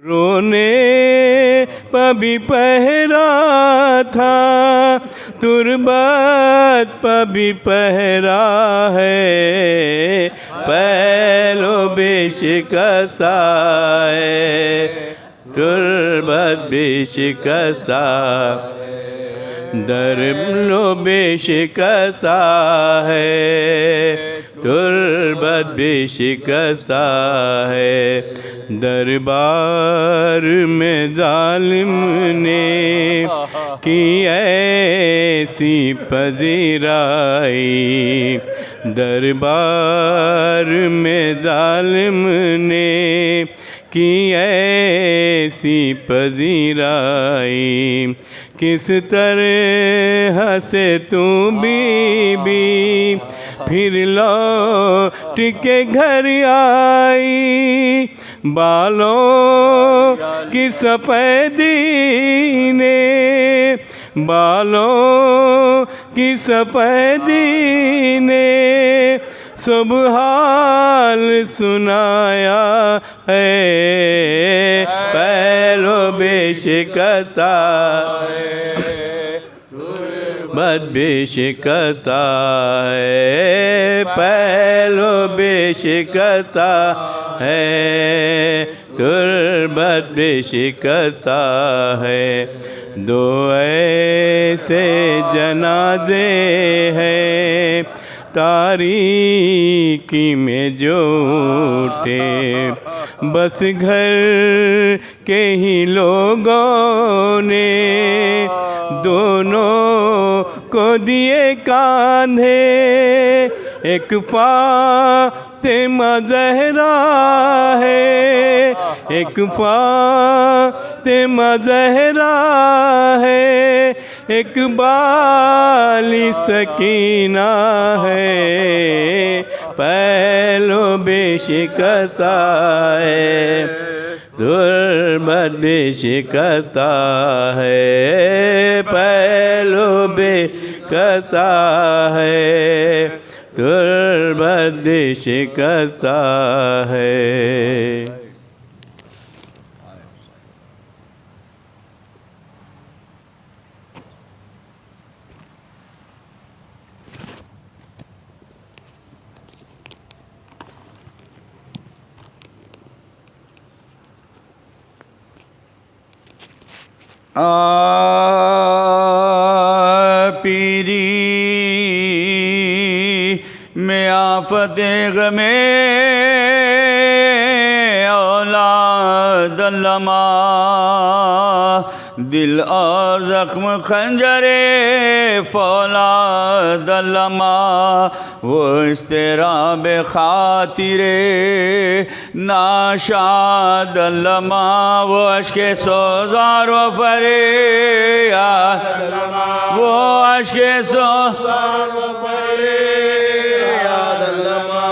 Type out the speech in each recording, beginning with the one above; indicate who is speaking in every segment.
Speaker 1: رونے پہ بھی پہرا تھا، تربت پہ بھی پہرا ہے، پہلو بھی شکستہ ہے، تربت بھی شکستہ، درملو بھی شکستہ ہے، تربت بھی شکستہ ہے، دربار میں ظالم نے کی ایسی پذیرائی، دربار میں ظالم نے کی ایسی پذیرائی، کس طرح سے تو بی بی پھر لوٹ کے گھر آئی، بالوں کی سفیدی نے، بالوں کی سفیدی نے سب حال سنایا ہے، پہلو بے شکستہ تربت بھی شکستہ ہے، پہلو بے شکستہ ہے، تربت بھی شکستہ ہے، دو ایسے جنازے ہیں تاریکی میں جو اٹھے، بس گھر کے ہی لوگوں نے دونوں کو دیے کاندھے، ایک فاطمہ زہرا ہے، ایک فاطمہ زہرا ہے، ایک بالی سکینہ ہے، پہلو بے شکستہ ہے، تربت بھی شکستہ ہے، پہلو بے شکستہ ہے، تربت بھی شکستہ ہے۔
Speaker 2: پیری میں آفت غم اولاد علامہ، دل اور زخم خنجر فولاد علامہ، وہ اضطراب خاطر ناشاد علامہ، وہ اشک سوزار و فریاد، وہ اشک سوزار و فریاد علامہ،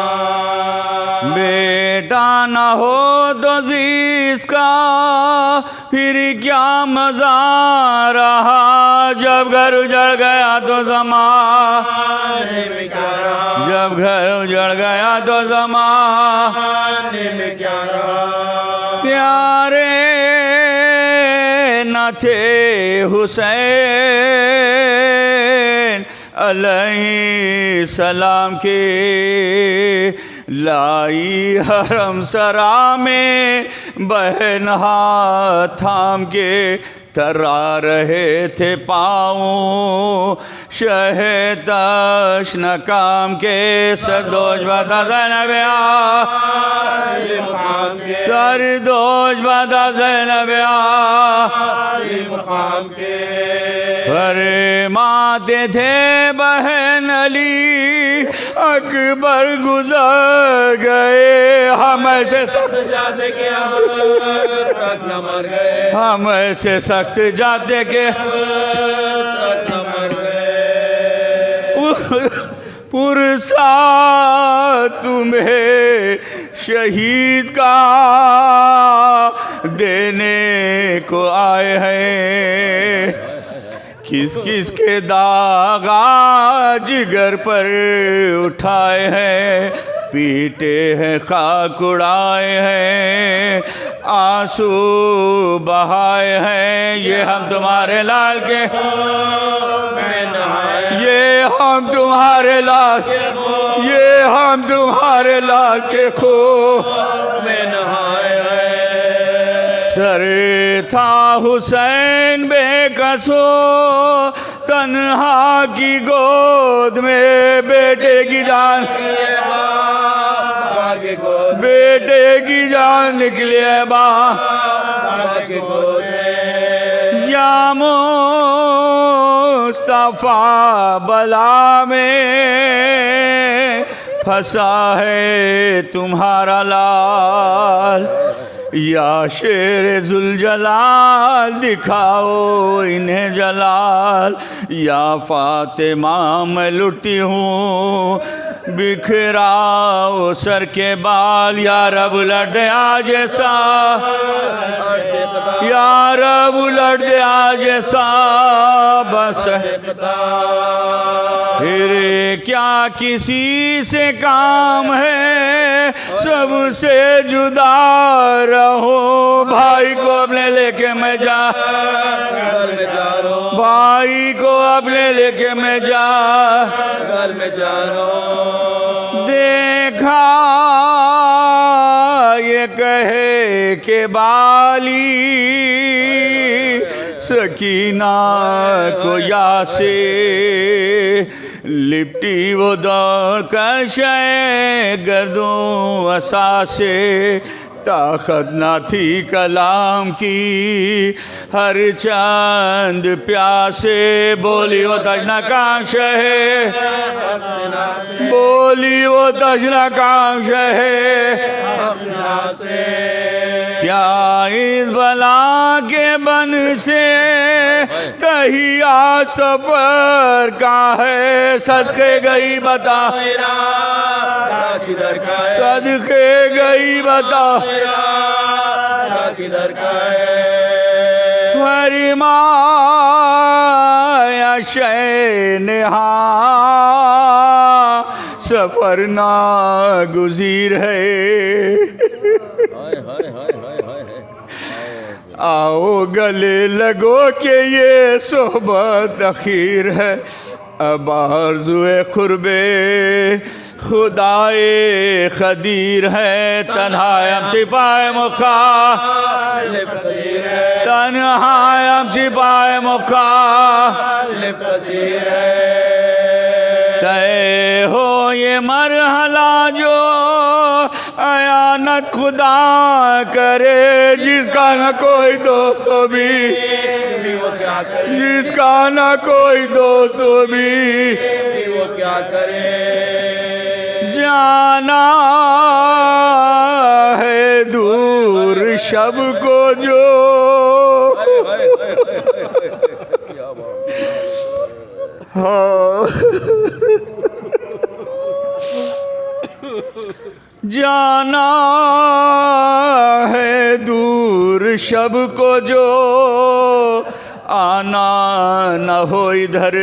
Speaker 2: بیٹا نہ ہو تو زیس کا پھر کیا مزہ رہا، جب گھر اجڑ گیا تو زمانے میں کیا رہا، جب گھر اجڑ گیا تو زمانے میں کیا رہا، پیارے نہ تھے حسین علیہ السلام کے، لائی حرم سرا میں بہن ہاتھ تھام کے، تھرا رہے تھے پاؤں شہ تشنہ کام کے، سردوش بتا زینبیا سردوش بتا زینبیا فرماتے تھے بہن علی اکبر گزر گئے، ہم ایسے سخت جاتے کہ اب تک نہ مر گئے، ہم ایسے سخت جاتے کہ اب تک نہ مر گئے، پرسا تمہیں شہید کا دینے کو آئے ہیں، کس کس کے داغ جگر پر اٹھائے ہیں، پیٹے ہیں خاک اڑائے ہیں، آنسو بہائے ہیں، یہ ہم تمہارے لال کے، یہ ہم تمہارے لال، یہ ہم تمہارے لال کے خون میں نہائے ہیں۔ سر تھا حسین بے کسو تنہا کی گود میں، بیٹے کی جان بیٹے کی جان نکلے باپ کے گود میں۔ یا مصطفیٰ بلا میں پھنسا ہے تمہارا لال، یا شیر ذوالجلال دکھاؤ انہیں جلال، یا فاطمہ میں لٹی ہوں بکھراؤ سر کے بال، یا رب الٹ دے آج ایسا، یا رب الٹ دے آج ایسا بس۔ پھر کیا کسی سے کام ہے، سب سے جدا رہو، بھائی کو اپنے لے کے میں جا، بھائی کو اپنے لے کے میں جا گھر میں جا رہا۔ دیکھا یہ کہے کہ بالی سکینہ کو یا سے لپٹی وہ دوڑ کر شے گردوں وسا سے، طاقت نہ تھی کلام کی ہر چند پیاسے، بولی وہ تشنہ کام شہے، بولی وہ تشنہ کام شہے، کیا اس بلا کے بن سے تہیا سفر کا ہے، صدقے گئی بتا صدقے گئی بتا فرمایا شے نہا سفر ناگزیر ہے، آؤ گلے لگو کہ یہ صحبت اخیر ہے، اب آرزوئے قربے خدائے خدیر ہے، تنہا ہم سپاہ مخالف پذیر ہے، تنہا ہم سپاہ مخالف پذیر ہے۔ طے ہو یہ مرحلہ جو اعانت خدا کرے، جس کا نہ کوئی دوست بھی، جس کا نہ کوئی دوست بھی وہ کیا کرے، جانا ہے دور شب کو جو جانا ہے دور شب کو جو، آنا نہ ہو ادھر،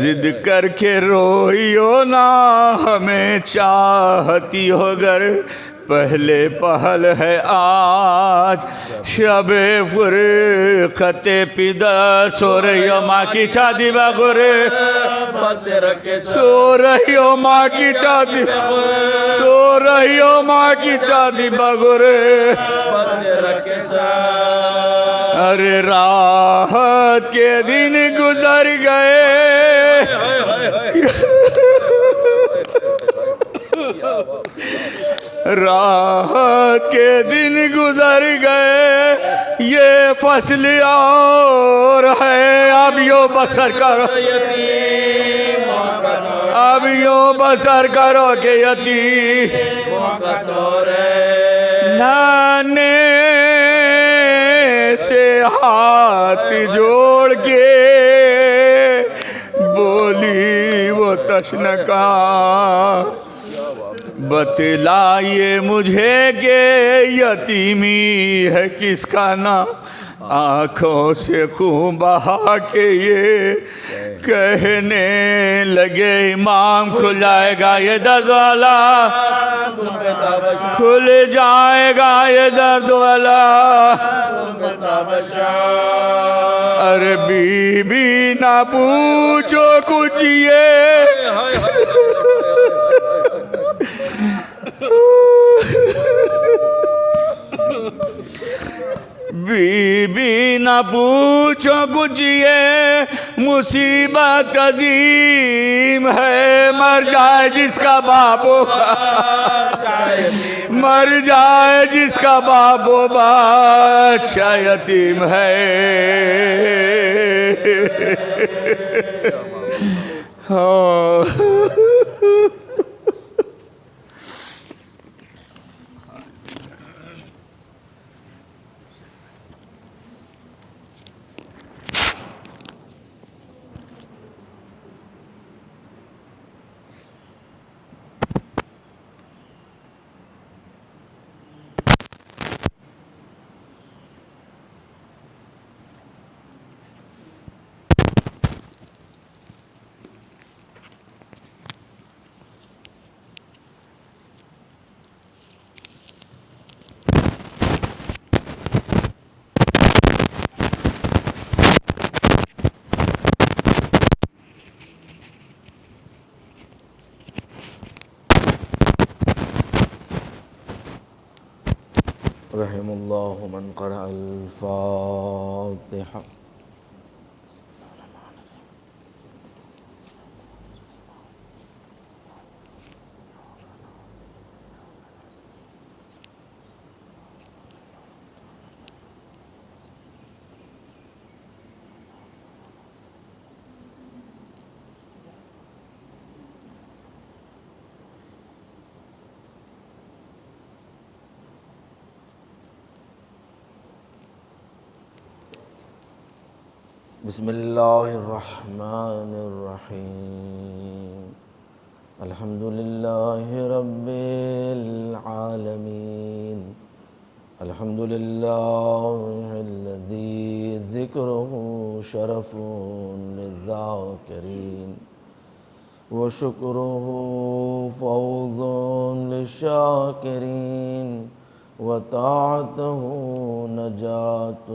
Speaker 2: ضد کر کے روئیو نہ ہمیں چاہتی ہو گر، پہلے پہل ہے آج شب فرقت پدر، سو رہی ہو ماں کی چادی بغرے، سو رہی ہو ماں کی چادی، سو رہی ہو ماں کی چادی بغرے، ارے راحت کے دن گزر گئے، راحت کے دن گزر گئے، یہ فصل اور ہے، اب یوں بسر کرو، اب یوں بسر کرو کہ یتیم نانے سے ہاتھ جوڑ کے بولی وہ تشنکا، بتلائیے مجھے کہ یتیمی ہے کس کا نام، آنکھوں سے خون بہا کے یہ کہنے لگے امام کھل جائے گا یہ درد والا، کھل جائے گا یہ درد والا۔ ارے بی بی نہ پوچھو کچھ یہ بی بی نہ پوچھو کچھ یہ مصیبت عظیم ہے، مر جائے جس کا باپ ہوگا، مر جائے جس کا باپ و بچہ یتیم ہے۔
Speaker 3: رحم اللہ من قرأ الفاتحہ۔ بسم اللہ الرحمن الرحیم، الحمد للہ رب العالمین، الحمد للہ الذی ذکرہ شرف للذاکرین وشکرہ فوز للشاکرین وطاعتہ نجات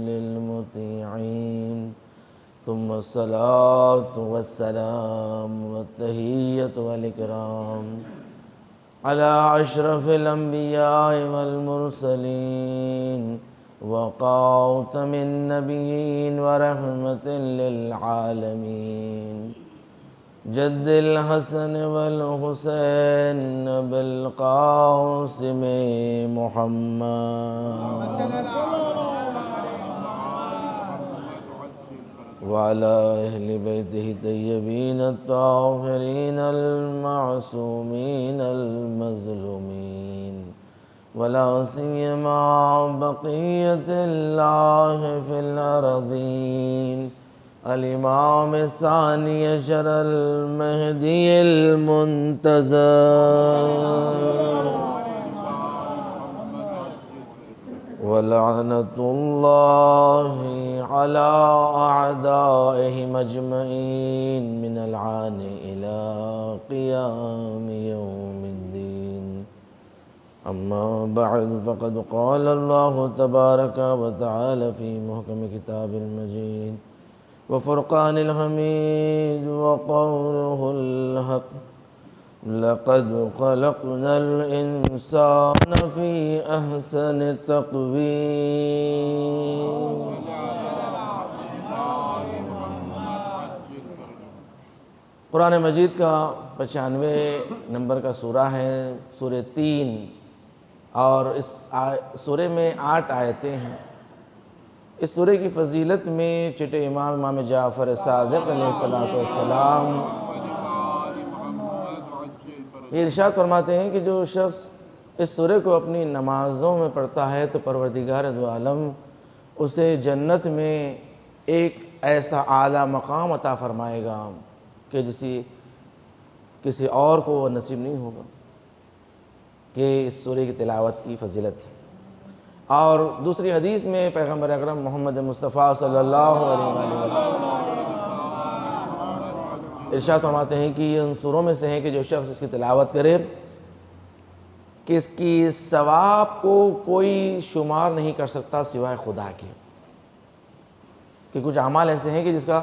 Speaker 3: للمطیعین، ثم الصلاة والسلام والتحیۃ والاکرام علی اشرف الانبیاء والمرسلین وخاتم النبیین ورحمۃ للعالمین، جد الحسن والحسین بالقاسم محمد وعلى اہل بیتہ الطیبین الطاہرین المعصومین المظلومین، ولا سیما بقیۃ اللہ فی الارضین، الامام الثانی عشر المہدی المنتظر، ولعنۃ اللہ علی اعدائہ اجمعین من العان الی قیام یوم الدین، اما بعد فقد قال اللہ تبارک وتعالی فی محکم کتاب المجید وفرقان الحمید وقولہ الحق، لقد خلقنا الانسان فی احسن تقویم۔ قرآن مجید کا 95 نمبر کا سورہ ہے، سورہ 3، اور اس سورہ میں 8 آیتیں ہیں۔ اس سورہ کی فضیلت میں چھٹے امام جعفر صادق علیہ السلام یہ ارشاد فرماتے ہیں کہ جو شخص اس سورہ کو اپنی نمازوں میں پڑھتا ہے تو پروردگار دو عالم اسے جنت میں ایک ایسا اعلیٰ مقام عطا فرمائے گا کہ کسی اور کو وہ نصیب نہیں ہوگا۔ کہ اس سورہ کی تلاوت کی فضیلت تھی۔ اور دوسری حدیث میں پیغمبر اکرم محمد مصطفیٰ صلی اللہ علیہ وسلم ارشاد فرماتے ہیں کہ یہ ان سوروں میں سے ہیں کہ جو شخص اس کی تلاوت کرے کہ اس کی ثواب کو کوئی شمار نہیں کر سکتا سوائے خدا کے، کہ کچھ اعمال ایسے ہیں کہ جس کا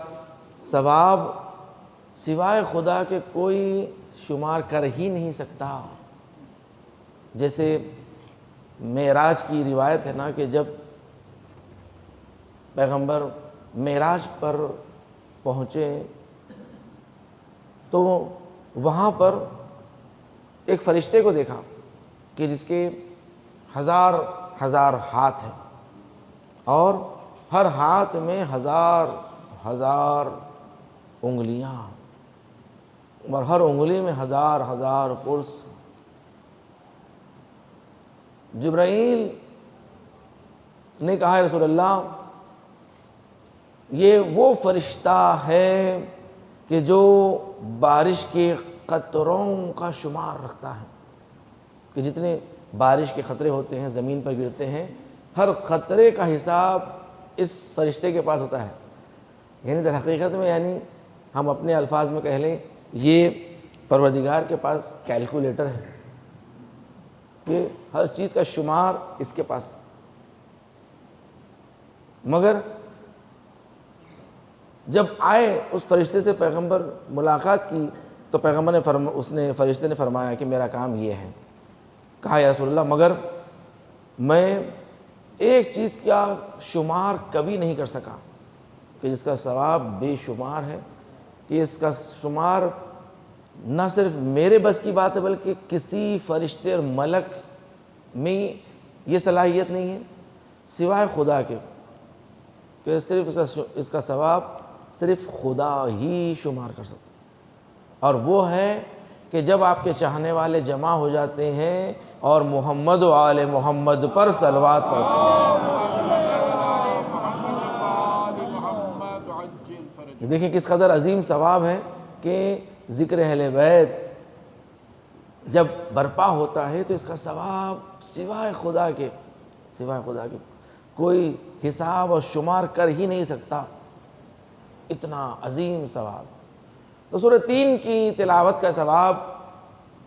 Speaker 3: ثواب سوائے خدا کے کوئی شمار کر ہی نہیں سکتا۔ جیسے معراج کی روایت ہے نا کہ جب پیغمبر معراج پر پہنچے تو وہاں پر ایک فرشتے کو دیکھا کہ جس کے ہزار ہزار ہاتھ ہیں اور ہر ہاتھ میں ہزار ہزار انگلیاں اور ہر انگلی میں ہزار ہزار قرص۔ جبرائیل نے کہا رسول اللہ یہ وہ فرشتہ ہے کہ جو بارش کے قطروں کا شمار رکھتا ہے، کہ جتنے بارش کے قطرے ہوتے ہیں زمین پر گرتے ہیں ہر قطرے کا حساب اس فرشتے کے پاس ہوتا ہے۔ یعنی در حقیقت میں یعنی ہم اپنے الفاظ میں کہہ لیں یہ پروردگار کے پاس کیلکولیٹر ہے کہ ہر چیز کا شمار اس کے پاس۔ مگر جب آئے اس فرشتے سے پیغمبر ملاقات کی تو پیغمبر نے فرشتے نے فرمایا کہ میرا کام یہ ہے۔ کہا یا رسول اللہ مگر میں ایک چیز کا شمار کبھی نہیں کر سکا کہ جس کا ثواب بے شمار ہے، کہ اس کا شمار نہ صرف میرے بس کی بات ہے بلکہ کسی فرشتے اور ملک میں یہ صلاحیت نہیں ہے سوائے خدا کے، کہ صرف اس کا ثواب صرف خدا ہی شمار کر سکتا۔ اور وہ ہے کہ جب آپ کے چاہنے والے جمع ہو جاتے ہیں اور محمد و آل محمد پر صلوات پڑھتے ہیں۔ دیکھیں کس قدر عظیم ثواب ہے کہ ذکر اہل بیت جب برپا ہوتا ہے تو اس کا ثواب سوائے خدا کے کوئی حساب اور شمار کر ہی نہیں سکتا، اتنا عظیم ثواب۔ تو سورہ 3 کی تلاوت کا ثواب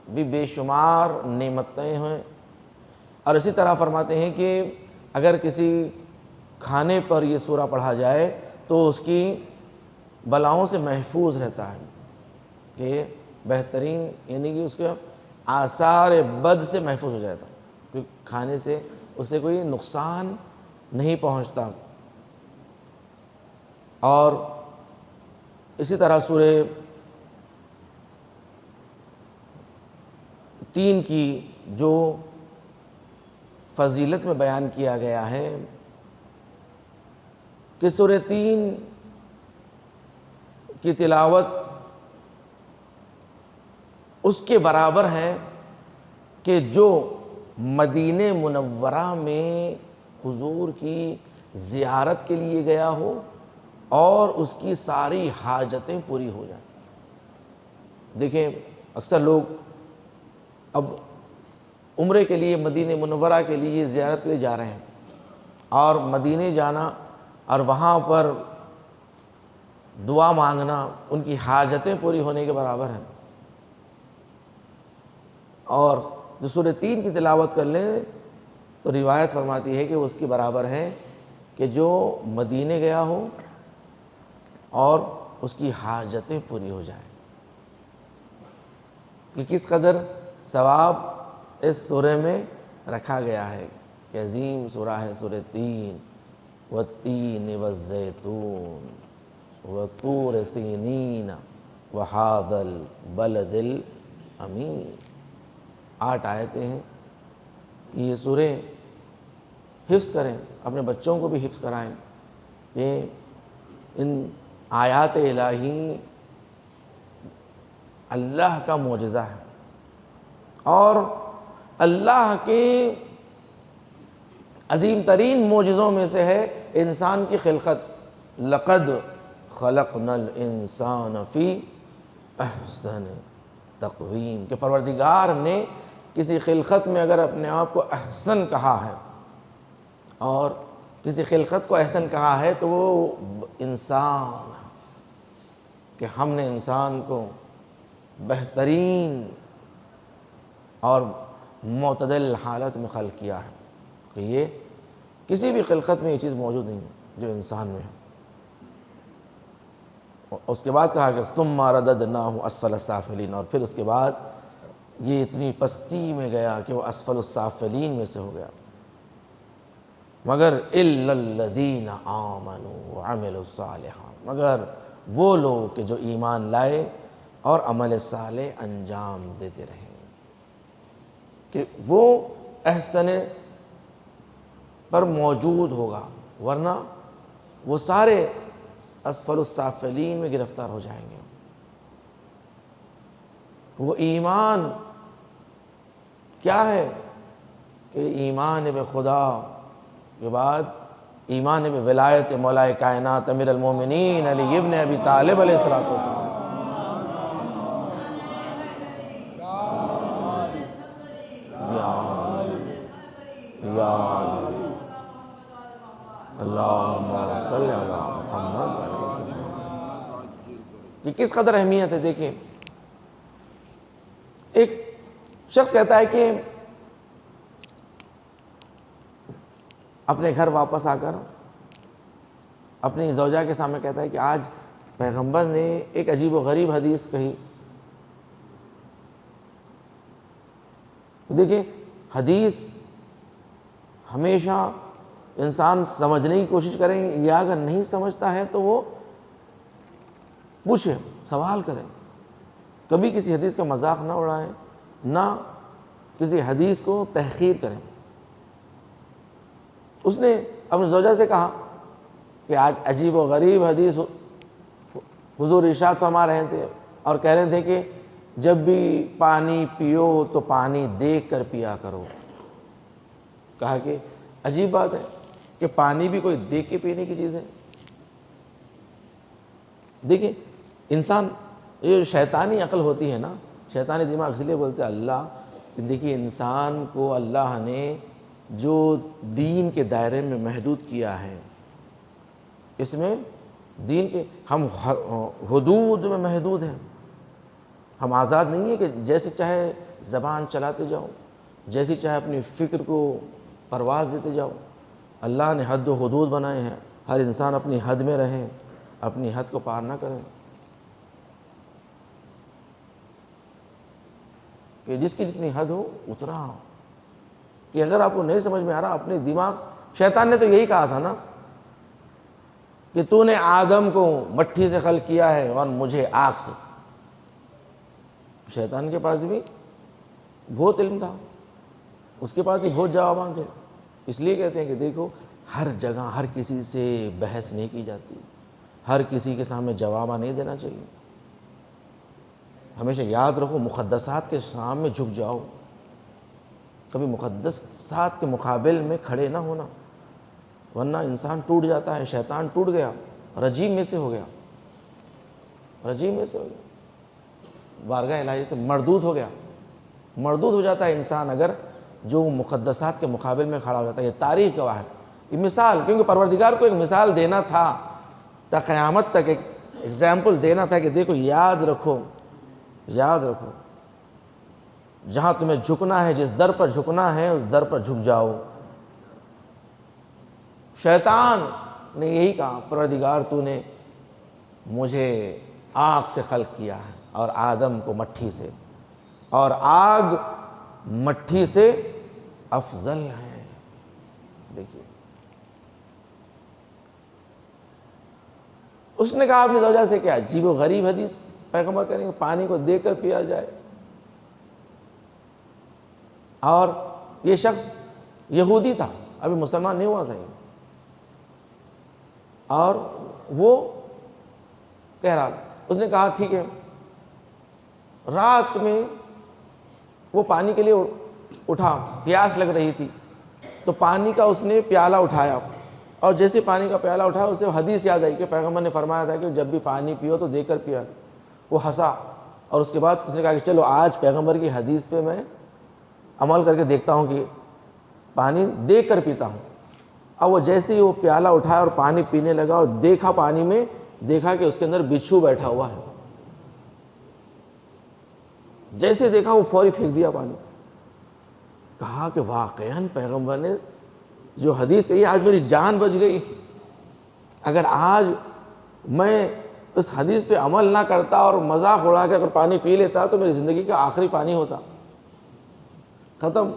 Speaker 3: بھی بے شمار نعمتیں ہیں۔ اور اسی طرح فرماتے ہیں کہ اگر کسی کھانے پر یہ سورہ پڑھا جائے تو اس کی بلاؤں سے محفوظ رہتا ہے، کہ بہترین یعنی کہ اس کے آثار بد سے محفوظ ہو جاتا ہے، کیونکہ کھانے سے اسے کوئی نقصان نہیں پہنچتا۔ اور اسی طرح سورہ 3 کی جو فضیلت میں بیان کیا گیا ہے کہ سورہ 3 کی تلاوت اس کے برابر ہے کہ جو مدینہ منورہ میں حضور کی زیارت کے لیے گیا ہو اور اس کی ساری حاجتیں پوری ہو جائیں۔ دیکھیں اکثر لوگ اب عمرے کے لیے مدینہ منورہ کے لیے زیارت کے لیے جا رہے ہیں، اور مدینہ جانا اور وہاں پر دعا مانگنا ان کی حاجتیں پوری ہونے کے برابر ہیں۔ اور جو سورہ 3 کی تلاوت کر لیں تو روایت فرماتی ہے کہ وہ اس کے برابر ہے کہ جو مدینہ گیا ہو اور اس کی حاجتیں پوری ہو جائیں۔ کہ کس قدر ثواب اس سورہ میں رکھا گیا ہے کہ عظیم سورہ ہے سورہ 3۔ والتین والزیتون وطور سینین وہذا البلد الامین۔ 8 آیتیں ہیں کہ یہ سورہ حفظ کریں، اپنے بچوں کو بھی حفظ کرائیں، کہ ان آیات الہی اللہ کا معجزہ ہے اور اللہ کے عظیم ترین معجزوں میں سے ہے انسان کی خلقت۔ لقد خلقنا الانسان فی احسن تقویم، کہ پروردگار نے کسی خلقت میں اگر اپنے آپ کو احسن کہا ہے اور کسی خلقت کو احسن کہا ہے تو وہ انسان ہے، کہ ہم نے انسان کو بہترین اور معتدل حالت میں خلق کیا ہے، کہ یہ کسی بھی خلقت میں یہ چیز موجود نہیں ہے جو انسان میں ہے۔ اس کے بعد کہا کہ ثم رددناہ اسفل السافلین، اور پھر اس کے بعد یہ اتنی پستی میں گیا کہ وہ اسفل السافلین میں سے ہو گیا، مگر الا الذین آمنوا وعملوا الصالحات، مگر وہ لوگ کہ جو ایمان لائے اور عمل صالح انجام دیتے رہے، کہ وہ احسن پر موجود ہوگا، ورنہ وہ سارے اسفل السافلین میں گرفتار ہو جائیں گے۔ وہ ایمان کیا ہے کہ ایمان بے خدا کے بعد ایمان بے ولایت مولا کائنات امیر المومنین علی ابن ابی طالب علیہ السلام۔ یا اللہم صلی علی محمد۔ یہ کس قدر اہمیت ہے، دیکھیں ایک شخص کہتا ہے کہ اپنے گھر واپس آ کر اپنی زوجہ کے سامنے کہتا ہے کہ آج پیغمبر نے ایک عجیب و غریب حدیث کہی۔ دیکھیں حدیث ہمیشہ انسان سمجھنے کی کوشش کریں، یا اگر نہیں سمجھتا ہے تو وہ پوچھے، سوال کریں، کبھی کسی حدیث کا مذاق نہ اڑائیں، نہ کسی حدیث کو تحقیر کریں۔ اس نے اپنی زوجہ سے کہا کہ آج عجیب و غریب حدیث حضور ارشاد فرما رہے تھے اور کہہ رہے تھے کہ جب بھی پانی پیو تو پانی دیکھ کر پیا کرو۔ کہا کہ عجیب بات ہے کہ پانی بھی کوئی دیکھ کے پینے کی چیز ہے۔ دیکھیں انسان، یہ شیطانی عقل ہوتی ہے نا، شیطانی دماغ، اس لیے بولتے ہیں اللہ، دیکھیے انسان کو اللہ نے جو دین کے دائرے میں محدود کیا ہے، اس میں دین کے ہم حدود میں محدود ہیں، ہم آزاد نہیں ہیں کہ جیسے چاہے زبان چلاتے جاؤ، جیسی چاہے اپنی فکر کو پرواز دیتے جاؤ۔ اللہ نے حد و حدود بنائے ہیں، ہر انسان اپنی حد میں رہے، اپنی حد کو پار نہ کریں، کہ جس کی جتنی حد ہو اتنا ہو، کہ اگر آپ کو نہیں سمجھ میں آ رہا اپنے دماغ، شیطان نے تو یہی کہا تھا نا کہ تو نے آدم کو مٹی سے خلق کیا ہے اور مجھے آگ سے۔ شیطان کے پاس بھی بہت علم تھا، اس کے پاس بھی بہت جوابان تھے، اس لیے کہتے ہیں کہ دیکھو ہر جگہ ہر کسی سے بحث نہیں کی جاتی، ہر کسی کے سامنے جواب نہیں دینا چاہیے۔ ہمیشہ یاد رکھو مقدسات کے سامنے جھک جاؤ، کبھی مقدسات کے مقابل میں کھڑے نہ ہونا، ورنہ انسان ٹوٹ جاتا ہے۔ شیطان ٹوٹ گیا، رجیم میں سے ہو گیا، رجیم میں سے ہو گیا، بارگاہ الہی سے مردود ہو گیا۔ مردود ہو جاتا ہے انسان اگر جو مقدسات کے مقابل میں کھڑا ہو جاتا ہے۔ یہ تاریخ گواہ ہے، یہ مثال، کیونکہ پروردگار کو ایک مثال دینا تھا، تا قیامت تک ایک ایگزامپل دینا تھا کہ دیکھو یاد رکھو، یاد رکھو، جہاں تمہیں جھکنا ہے، جس در پر جھکنا ہے اس در پر جھک جاؤ۔ شیطان نے یہی کہا پروردگار تو نے مجھے آگ سے خلق کیا ہے اور آدم کو مٹی سے، اور آگ مٹی سے افضل ہے۔ دیکھیے اس نے کہا اپنی زوجہ سے کہ عجیب و غریب حدیث پیغمبر کریں گے، پانی کو دیکھ کر پیا جائے۔ اور یہ شخص یہودی تھا، ابھی مسلمان نہیں ہوا تھا، اور وہ کہہ رہا، اس نے کہا ٹھیک ہے۔ رات میں وہ پانی کے لیے اٹھا، پیاس لگ رہی تھی، تو پانی کا اس نے پیالہ اٹھایا، اور جیسے پانی کا پیالہ اٹھایا اسے حدیث یاد آئی کہ پیغمبر نے فرمایا تھا کہ جب بھی پانی پیو تو دے کر پیا۔ وہ ہنسا، اور اس کے بعد اس نے کہا کہ چلو آج پیغمبر کی حدیث پہ میں عمل کر کے دیکھتا ہوں کہ پانی دیکھ کر پیتا ہوں. اب وہ جیسے ہی وہ پیالہ اٹھایا اور پانی پینے لگا اور دیکھا پانی میں، دیکھا کہ اس کے اندر بچھو بیٹھا ہوا ہے. جیسے دیکھا وہ فوری پھینک دیا پانی. کہا کہ واقعاً پیغمبر نے جو حدیث کہی آج میری جان بچ گئی. اگر آج میں اس حدیث پہ عمل نہ کرتا اور مذاق اڑا کے اگر پانی پی لیتا تو میری زندگی کا آخری پانی ہوتا. ختم.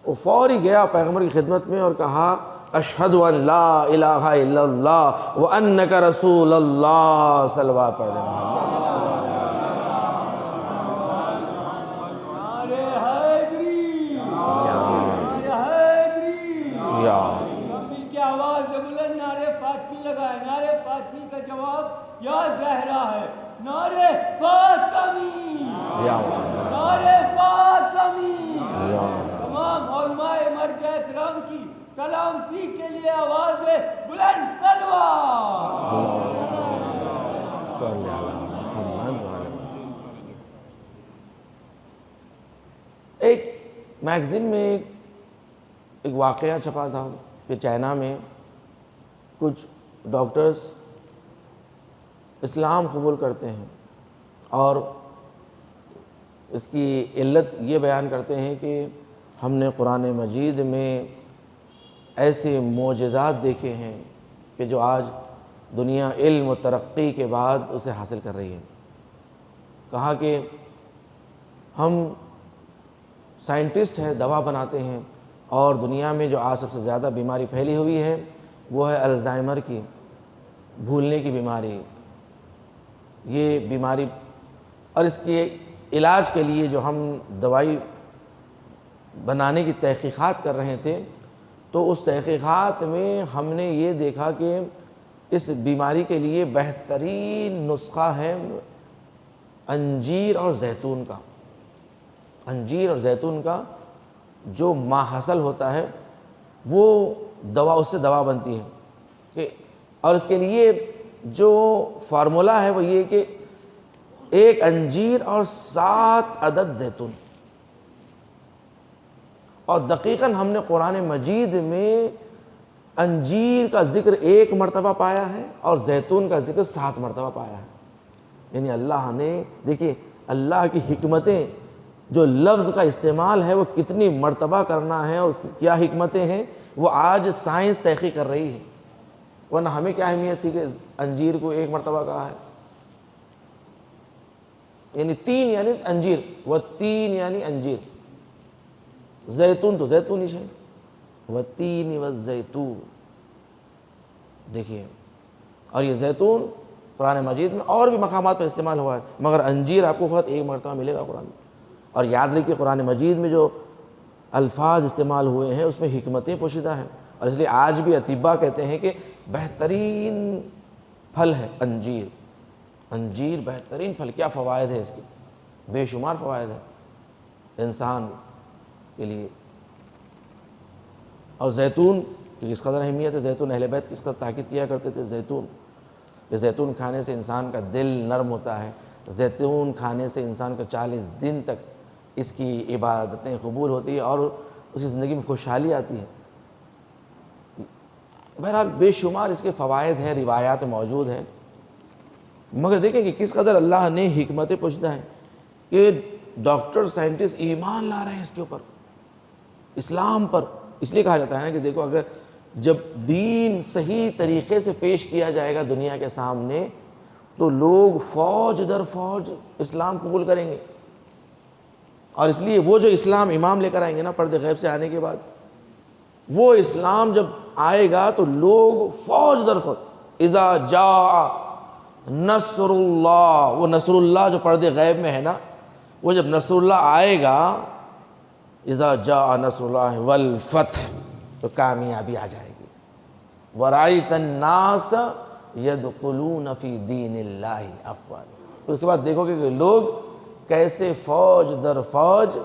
Speaker 3: وہ فوری گیا پیغمبر کی خدمت میں اور کہا اشہد ان لا الہ الا اللہ وانک رسول اللہ. صلوات پڑھ دیں محمد.
Speaker 4: یا زہرا ہے نعرے فاطمی، نعرے فاطمی. تمام علماء مرجع کرام کی سلامتی کے لیے آواز بلند صلوات.
Speaker 3: ایک میگزین میں ایک واقعہ چھپا تھا کہ چائنا میں کچھ ڈاکٹرز اسلام قبول کرتے ہیں اور اس کی علت یہ بیان کرتے ہیں کہ ہم نے قرآن مجید میں ایسے معجزات دیکھے ہیں کہ جو آج دنیا علم و ترقی کے بعد اسے حاصل کر رہی ہے. کہا کہ ہم سائنٹسٹ ہیں، دوا بناتے ہیں، اور دنیا میں جو آج سب سے زیادہ بیماری پھیلی ہوئی ہے وہ ہے الزائمر کی، بھولنے کی بیماری. یہ بیماری اور اس کے علاج کے لیے جو ہم دوائی بنانے کی تحقیقات کر رہے تھے تو اس تحقیقات میں ہم نے یہ دیکھا کہ اس بیماری کے لیے بہترین نسخہ ہے انجیر اور زیتون کا. انجیر اور زیتون کا جو ماحصل ہوتا ہے وہ دوا، اس سے دوا بنتی ہے کہ، اور اس کے لیے جو فارمولہ ہے وہ یہ کہ 1 انجیر اور 7 عدد زیتون. اور دقیقاً ہم نے قرآن مجید میں انجیر کا ذکر 1 مرتبہ پایا ہے اور زیتون کا ذکر 7 مرتبہ پایا ہے. یعنی اللہ نے، دیکھیے اللہ کی حکمتیں، جو لفظ کا استعمال ہے وہ کتنی مرتبہ کرنا ہے اور اس کی کیا حکمتیں ہیں، وہ آج سائنس تحقیق کر رہی ہے. ورنہ ہمیں کیا اہمیت تھی کہ انجیر کو 1 مرتبہ کہا ہے. یعنی 3 یعنی انجیر، و 3 یعنی انجیر. زیتون تو زیتون ہی ہے، و 3 والزیتون. دیکھیے، اور یہ زیتون قرآن مجید میں اور بھی مقامات پر استعمال ہوا ہے، مگر انجیر آپ کو فقط 1 مرتبہ ملے گا قرآن میں. اور یاد رکھیے قرآن مجید میں جو الفاظ استعمال ہوئے ہیں اس میں حکمتیں پوشیدہ ہیں. اور اس لیے آج بھی اطباء کہتے ہیں کہ بہترین پھل ہے انجیر. انجیر بہترین پھل. کیا فوائد ہے اس کے، بے شمار فوائد ہیں انسان کے لیے. اور زیتون کی کس قدر اہمیت ہے. زیتون اہل بیت کس قدر تاکید کیا کرتے تھے. زیتون کھانے سے انسان کا دل نرم ہوتا ہے. زیتون کھانے سے انسان کا 40 دن تک اس کی عبادتیں قبول ہوتی ہیں اور اس کی زندگی میں خوشحالی آتی ہے. بہرحال بے شمار اس کے فوائد ہیں، روایات موجود ہیں. مگر دیکھیں کہ کس قدر اللہ نے حکمتیں پوشیدہ ہیں کہ ڈاکٹر سائنٹسٹ ایمان لا رہے ہیں اس کے اوپر، اسلام پر. اس لیے کہا جاتا ہے نا کہ دیکھو اگر جب دین صحیح طریقے سے پیش کیا جائے گا دنیا کے سامنے تو لوگ فوج در فوج اسلام قبول کریں گے. اور اس لیے وہ جو اسلام امام لے کر آئیں گے نا پردے غیب سے آنے کے بعد، وہ اسلام جب آئے گا تو لوگ فوج در فوج. اذا جاء نصر اللہ، وہ نصر اللہ جو پردے غیب میں ہے نا، وہ جب نصر اللہ آئے گا، اذا جاء نصر اللہ والفتح، تو کامیابی آ جائے گی. ورأیت الناس یدخلون فی دین اللہ افواجا. اس کے بعد دیکھو کہ لوگ کیسے فوج در فوج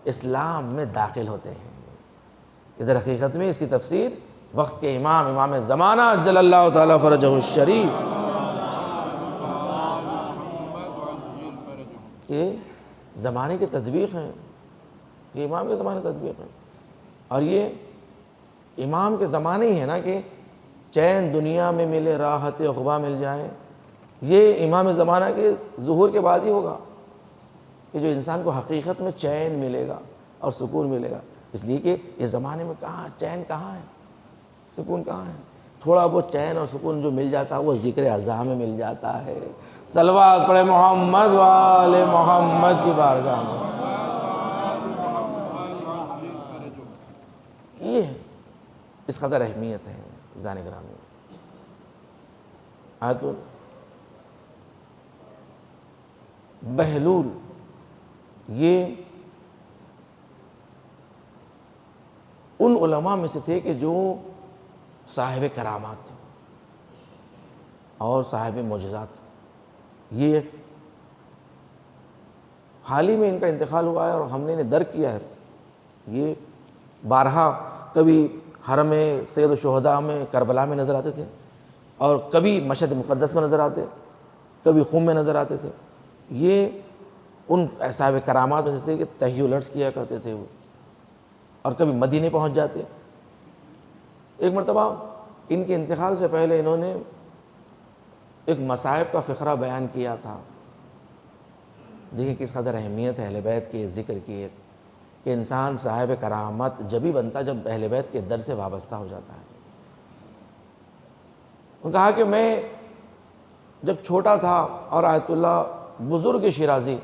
Speaker 3: اسلام میں داخل ہوتے ہیں. ادھر حقیقت میں اس کی تفسیر وقت کے امام زمانہ جل اللہ تعالیٰ فرجہ الشریف کہ زمانے کی تطبیق ہیں، یہ امام کے زمانے کی تطبیق ہیں۔ اور یہ امام کے زمانے ہی ہے نا کہ چین دنیا میں ملے راحت عقبیٰ مل جائے، یہ امام زمانہ کے ظہور کے بعد ہی ہوگا کہ جو انسان کو حقیقت میں چین ملے گا اور سکون ملے گا۔ اس لیے کہ اس زمانے میں کہاں چین کہاں ہے، سکون کہاں ہے؟ تھوڑا بہت چین اور سکون جو مل جاتا ہے وہ ذکر اعظام میں مل جاتا ہے۔ صلوات پڑھے محمد والے محمد کی بارگاہ میں۔ یہ ہے، اس قدر اہمیت ہے زان گرامی۔ آیت بہلول یہ ان علماء میں سے تھے کہ جو صاحب کرامات تھے اور صاحب معجزات۔ یہ حال ہی میں ان کا انتقال ہوا ہے اور ہم نے انہیں درک کیا ہے۔ یہ بارہا کبھی حرم سید الشہداء میں کربلا میں نظر آتے تھے، اور کبھی مشہد مقدس میں نظر آتے، کبھی خم میں نظر آتے تھے۔ یہ ان صاحب کرامات میں سے تھے کہ تحیہ الارض کیا کرتے تھے وہ، اور کبھی مدینے پہنچ جاتے۔ ایک مرتبہ ان کے انتقال سے پہلے انہوں نے ایک مصائب کا فقرہ بیان کیا تھا۔ دیکھیں کس قدر اہمیت ہے اہل بیت کے ذکر کی، کہ انسان صاحب کرامت جب ہی بنتا جب اہل بیت کے در سے وابستہ ہو جاتا ہے۔ انہوں نے کہا کہ میں جب چھوٹا تھا اور آیت اللہ بزرگ شیرازی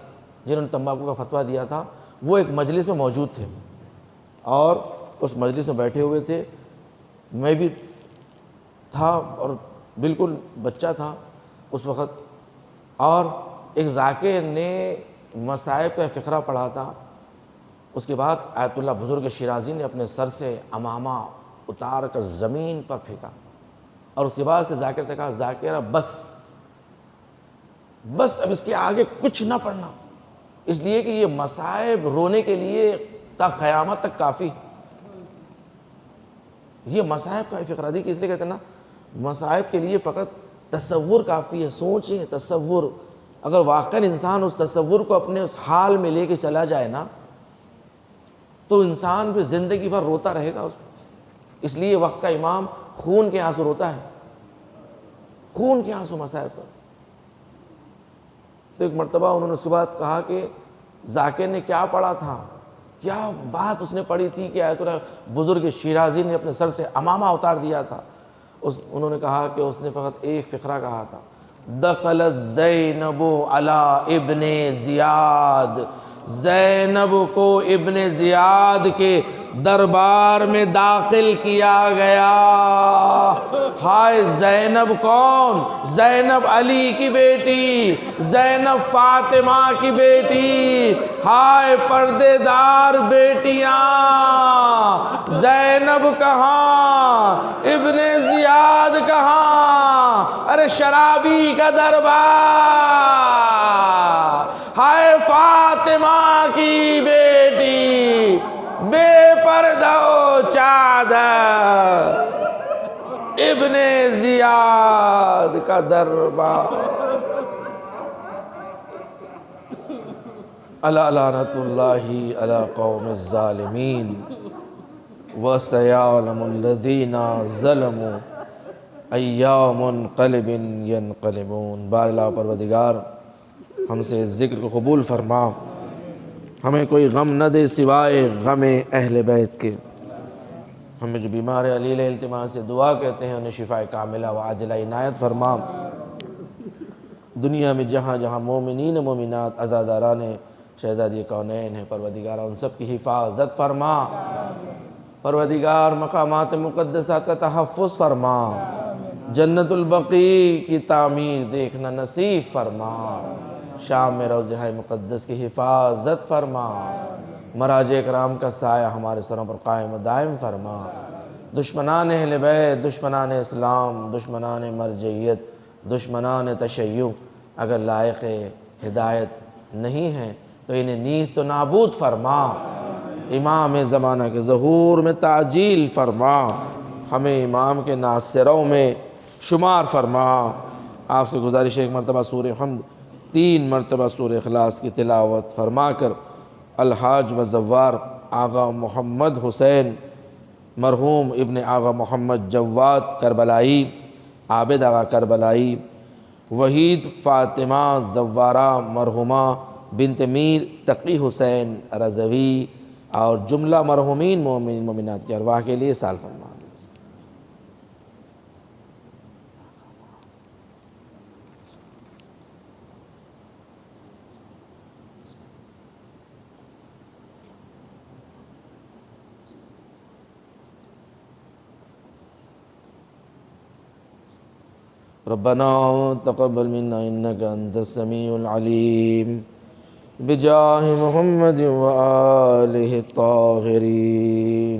Speaker 3: جنہوں نے تمباکو کا فتویٰ دیا تھا وہ ایک مجلس میں موجود تھے، اور اس مجلس میں بیٹھے ہوئے تھے، میں بھی تھا اور بالکل بچہ تھا اس وقت، اور ایک ذاکر نے مصائب کا فقرہ پڑھا تھا۔ اس کے بعد آیت اللہ بزرگ شیرازی نے اپنے سر سے عمامہ اتار کر زمین پر پھینکا، اور اس کے بعد سے ذاکر سے کہا ذاکرہ بس اب اس کے آگے کچھ نہ پڑھنا، اس لیے کہ یہ مصائب رونے کے لیے تا قیامت تک کافی۔ یہ مصائب کا فقرہ دی کہ اس لیے کہتے ہیں نا مصائب کے لیے فقط تصور کافی ہے۔ سوچیں، تصور، اگر واقعاً انسان اس تصور کو اپنے اس حال میں لے کے چلا جائے نا تو انسان پھر زندگی بھر روتا رہے گا اس پر۔ اس لیے وقت کا امام خون کے آنسو روتا ہے، خون کے آنسو مصائب پر۔ تو ایک مرتبہ انہوں نے اس کے بعد کہا کہ ذاکر نے کیا پڑھا تھا، کیا بات اس نے پڑھی تھی کہ آیت اللہ بزرگ شیرازی نے اپنے سر سے عمامہ اتار دیا تھا۔ انہوں نے کہا کہ اس نے فقط ایک فقرہ کہا تھا، دخلت زینب علی ابن زیاد، زینب کو ابن زیاد کے دربار میں داخل کیا گیا۔ ہائے زینب کون؟ زینب علی کی بیٹی، زینب فاطمہ کی بیٹی، ہائے پردے دار بیٹیاں، زینب کہاں، ابن زیاد کہاں، ارے شرابی کا دربار، ہائے فاطمہ کی بیٹی، بے پردہ و چادر، ابن زیاد کا دربار۔ الا لعنت اللہ علی قوم الظالمین وسیعلم الذین ظلموا ایام منقلب ینقلبون۔ بار اللہ پروردگار ہم سے ذکر کو قبول فرما، ہمیں کوئی غم نہ دے سوائے غم اہل بیت کے۔ ہمیں جو بیمار علیل التماس سے دعا کہتے ہیں انہیں شفا کاملہ و عاجلہ عنایت فرما۔ دنیا میں جہاں جہاں مومنین و مومنات عزاداران شہزادی کونین ہیں پروردگار ان سب کی حفاظت فرما، پروردگار مقامات مقدسات کا تحفظ فرما، جنت البقیع کی تعمیر دیکھنا نصیب فرما، شام میں روضہ مقدس کی حفاظت فرما، مراجع اکرام کا سایہ ہمارے سروں پر قائم و دائم فرما۔ دشمنان اہل بیت، دشمنان اسلام، دشمنان مرجعیت، دشمنان تشیع اگر لائق ہدایت نہیں ہیں تو انہیں نیز تو نابود فرما، امام زمانہ کے ظہور میں تعجیل فرما، ہمیں امام کے ناصروں میں شمار فرما۔ آپ سے گزارش ہے ایک مرتبہ سورہ حمد 3 مرتبہ سورہ اخلاص کی تلاوت فرما کر الحاج و زوار آغا محمد حسین مرحوم ابن آغا محمد جواد کربلائی، عابد آغا کربلائی، وحید فاطمہ زوارہ مرحومہ بنت میر تقی حسین رضوی اور جملہ مرحومین مومنین مومنات کی ارواح کے لیے سال فرما دیں۔ ربنا تقبل منا انك انت السميع العليم بجاه محمد وآله الطاهرين۔